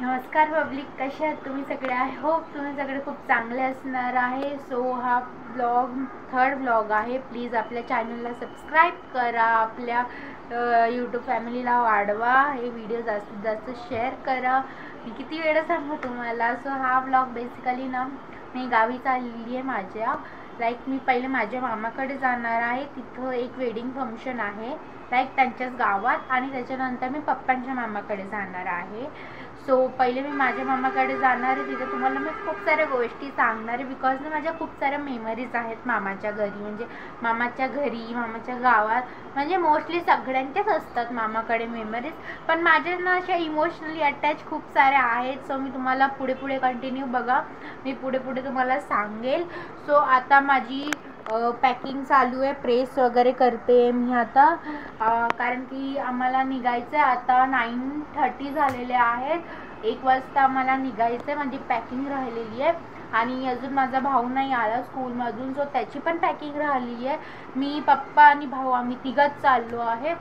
नमस्कार पब्लिक, कसे आहात तुम्ही सगळे? आय होप तुम्ही सगळे खूप चांगले असणार आहे. सो हा ब्लॉग थर्ड ब्लॉग आहे. प्लीज आपल्या चॅनलला सबस्क्राईब करा, आपल्या यूट्यूब फॅमिलीला वाढवा, हे व्हिडिओ जास्तीत जास्त शेअर करा. मी किती वेळा सांगू तुम्हाला. सो हा ब्लॉग बेसिकली ना, मी गावी चाललेली आहे माझ्या. मी पहिले माझ्या मामाकडे जाणार आहे. तिथं एक वेडिंग फंक्शन आहे त्यांच्याच गावात, आणि त्याच्यानंतर मी पप्पांच्या मामाकडे जाणार आहे. सो पहिले मी माझ्या मामाकडे जाणार आहे. तिथे तुम्हाला मी खूप साऱ्या गोष्टी सांगणार आहे, बिकॉज ना माझ्या खूप साऱ्या मेमरीज आहेत मामाच्या घरी. म्हणजे मामाच्या घरी, मामाच्या गावात, म्हणजे मोस्टली सगळ्यांच्याच असतात मामाकडे मेमरीज, पण माझ्या ना अशा इमोशनली अटॅच खूप साऱ्या आहेत. सो मी तुम्हाला पुढे पुढे कंटिन्यू बघा, मी पुढे पुढे तुम्हाला सांगेल. सो आता माझी पॅकिंग चालू आहे, प्रेस वगैरे करते मी आता, कारण की आम्हाला निघायचं आहे. आता 9:30 झालेले आहेत. 1 वाजता आम्हाला निघायचं आहे. माझी पॅकिंग राहिलेली आहे, आणि अजून माझा भाऊ नाही आला स्कूलमधून, सो त्याची पण पॅकिंग राहिलेली आहे. मी, पप्पा आणि भाऊ आम्ही तिघंच चाललो आहे.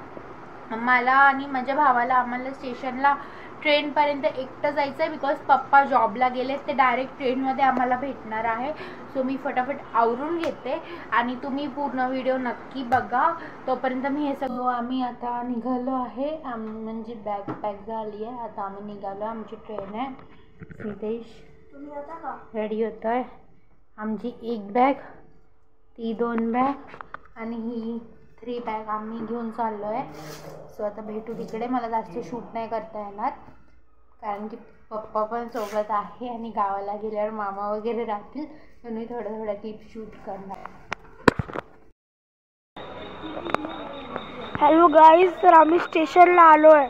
मला आणि माझ्या भावाला, आम्हाला स्टेशनला ट्रेनपर्यंत एकटं जायचं आहे, बिकॉज पप्पा जॉबला गेले. ते डायरेक्ट ट्रेनमध्ये आम्हाला भेटणार आहे. सो मी फटाफट आवरून घेते, आणि तुम्ही पूर्ण व्हिडिओ नक्की बघा. तोपर्यंत मी हे सगळं, आम्ही आता निघालो आहे. म्हणजे बॅग पॅक झाली आहे. आता आम्ही निघालो, आमची ट्रेन आहे. सिद्धेश रेडी होतो आहे. आमची 1 बॅग, ती 2 बॅग, आणि ही 3 बॅग आम्ही घेऊन चाललो आहे. सो आता भेटू तिकडे. मला जास्त शूट नाही करता येणार, कारण की पप्पा पण सोबत आहे, आणि गावाला गेल्यावर मामा वगैरे राहतील, तर मी थोड्या क्लिप शूट करणार. हॅलो गाईज, तर आम्ही स्टेशनला आलो आहे.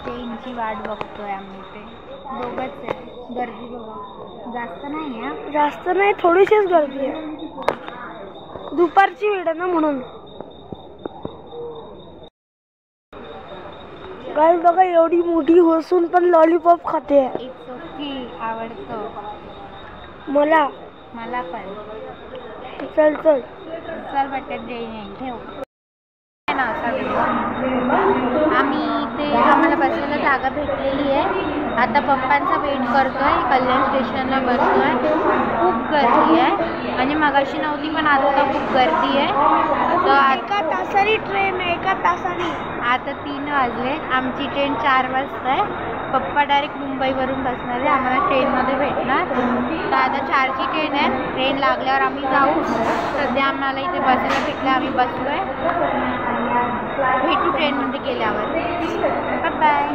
ट्रेनची वाट बघतोय आम्ही. ते दोघंच आहे. गर्दी बघा, जास्त नाही आहे. जास्त नाही, थोडीशीच गर्दी आहे. दुपारची वेळ आहे ना, म्हणून. गाईज बघा, एवढी मोठी बसून पण लॉलीपॉप खाते. इट्स ओके, आवडतं मला पण. चल बटन ठेव ना असा व्हिडिओ. आम्हाला बसायला जागा भेटलेली आहे. आता पप्पांचा वेट करतोय, कल्याण स्टेशनला बसतोय. खूप गर्दी आहे, म्हणजे मगाशी नव्हती, पण आता खूप गर्दी आहे. तर एका तासाने ट्रेन आहे, एका तासाने. आता 3 वाजले. आमची ट्रेन 4 वाजता आहे. पप्पा डायरेक्ट मुंबईवरून बसणार आहे, आम्हाला ट्रेनमध्ये भेटणार. तर आता 4ची ट्रेन आहे. ट्रेन लागल्यावर आम्ही जाऊ. सध्या आम्हाला इथे बसायला भेटलं, आम्ही बसलो आहे. भेटू ट्रेनमध्ये गेल्यावर. बाय.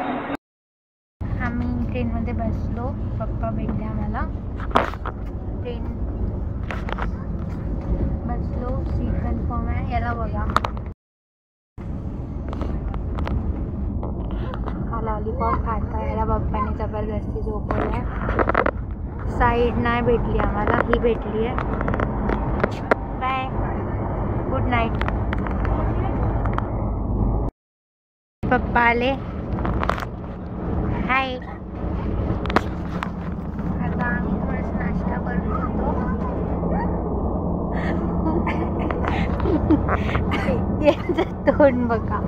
आम्ही ट्रेनमध्ये बसलो, पप्पा भेटले आम्हाला. ट्रेन बसलो, सीट कन्फर्म आहे. याला बघा, हा लॉलीपॉप खाता. याला पप्पाने जबरदस्ती झोपवलं. साईड नाही भेटली आम्हाला, ही भेटली आहे. Bye, good night. पप्पा आले. हाय. आता आम्ही थोडंसं नाश्ता करून घेतो. यांचं तोंड बघा.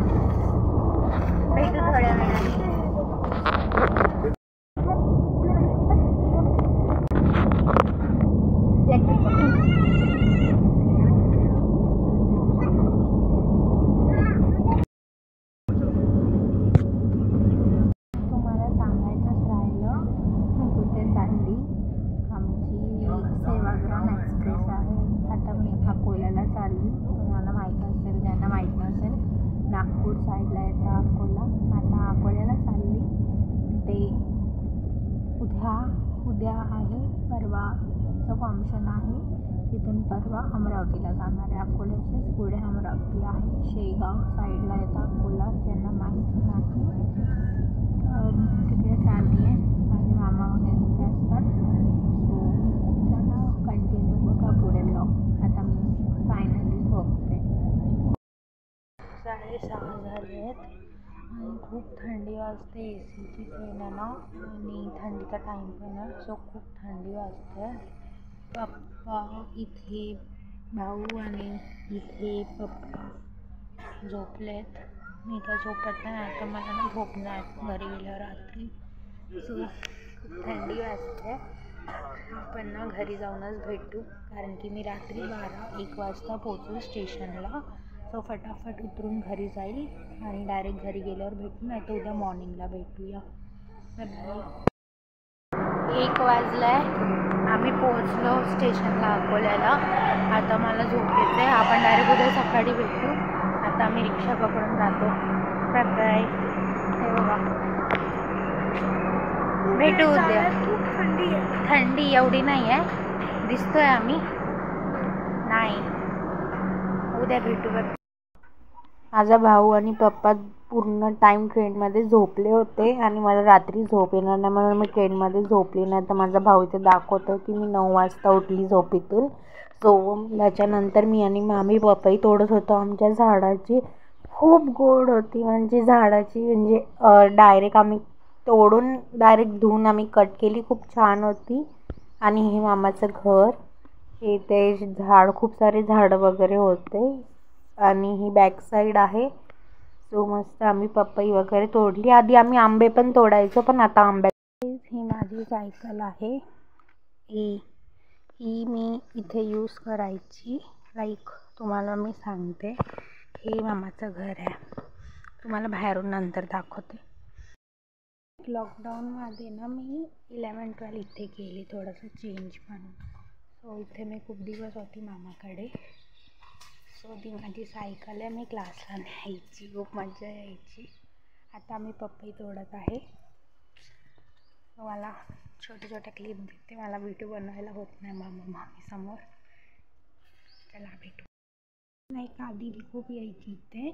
भेटू थोड्या वेळाने. नागपूर साईडला येतं अकोला. आता अकोल्याला चालली. ते उद्या आहे, परवाचं फंक्शन आहे. तिथून परवा अमरावतीला जाणार आहे. अकोल्याच्याच पुढे अमरावती आहे. शेगाव साईडला येतं अकोला, ज्यांना माहीत नाही. तर तिकडे चालली आहे. माझे मामा वगैरे तिथे असतात. सो चला कंटिन्यू बघा पुढे ब्लॉग. आता मी फायनली बघते. 6:30 झाले आहेत, आणि खूप थंडी वाजते. एसीची फॅन आहे ना, आणि थंडीचा टाईम पण आहे. सो खूप थंडी वाजते. पप्पा इथे, भाऊ आणि इथे पप्पा झोपलेत. मी काय झोपत नाही आता, मला ना झोप नाही घरी गेल्यावर रात्री. सो खूप थंडी वाजते. आपण ना घरी जाऊनच भेटू, कारण की मी रात्री 12-1 वाजता पोचू स्टेशनला. सो फटाफट उतरून घरी जाईल आणि डायरेक्ट घरी गेल्यावर भेटू, नाही तर उद्या मॉर्निंगला भेटूया. 1 वाजला आहे, आम्ही पोहोचलो स्टेशनला अकोल्याला. आता मला झोप येते, आपण डायरेक्ट उद्या सकाळी भेटू. आता आम्ही रिक्षा पकडून जातो. Bye bye. हे बघा, भेटू उद्या. थंडी एवढी नाही आहे, दिसतोय आम्ही नाही. उद्या भेटू. माझा भाऊ आणि पप्पा पूर्ण टाईम ट्रेनमध्ये झोपले होते आणि मला रात्री झोप येणार नाही म्हणून मी ट्रेनमध्ये झोपली नाही. तर माझा भाऊ इथे दाखवतो की मी 9 वाजता उठली झोपेतून. सो त्याच्यानंतर मी आणि मामी पपई तोडत होतो आमच्या झाडाची. खूप गोड होती म्हणजे झाडाची, म्हणजे डायरेक्ट आम्ही तोडून डायरेक्ट धुवून आम्ही कट केली. खूप छान होती. आणि हे मामाचं घर, हे ते झाड, खूप सारे झाडं वगैरे होते. आणि ही बॅक साईड आहे. सो मस्त आम्ही पपई वगैरे तोडली. आधी आम्ही आंबे पण तोडायचो, पण आता ही माझी सायकल आहे. ही मी इथे यूज करायची. लाईक तुम्हाला मी सांगते, हे मामाचं घर आहे. तुम्हाला बाहेरून नंतर दाखवते. लॉकडाऊनमध्ये ना मी 11-12 इथे केली, थोडंसं चेंज म्हणून. सो इथे मी खूप दिवस होती मामाकडे. सो ती माझी सायकल आहे, मी क्लासला न्यायची, खूप मजा यायची. आता मी पपई तोडत आहे. मला छोटे क्लिप देते, मला व्हिडिओ बनवायला होत नाही मामी समोर. चला भेटू. नाही का, आधी खूप यायची इथे.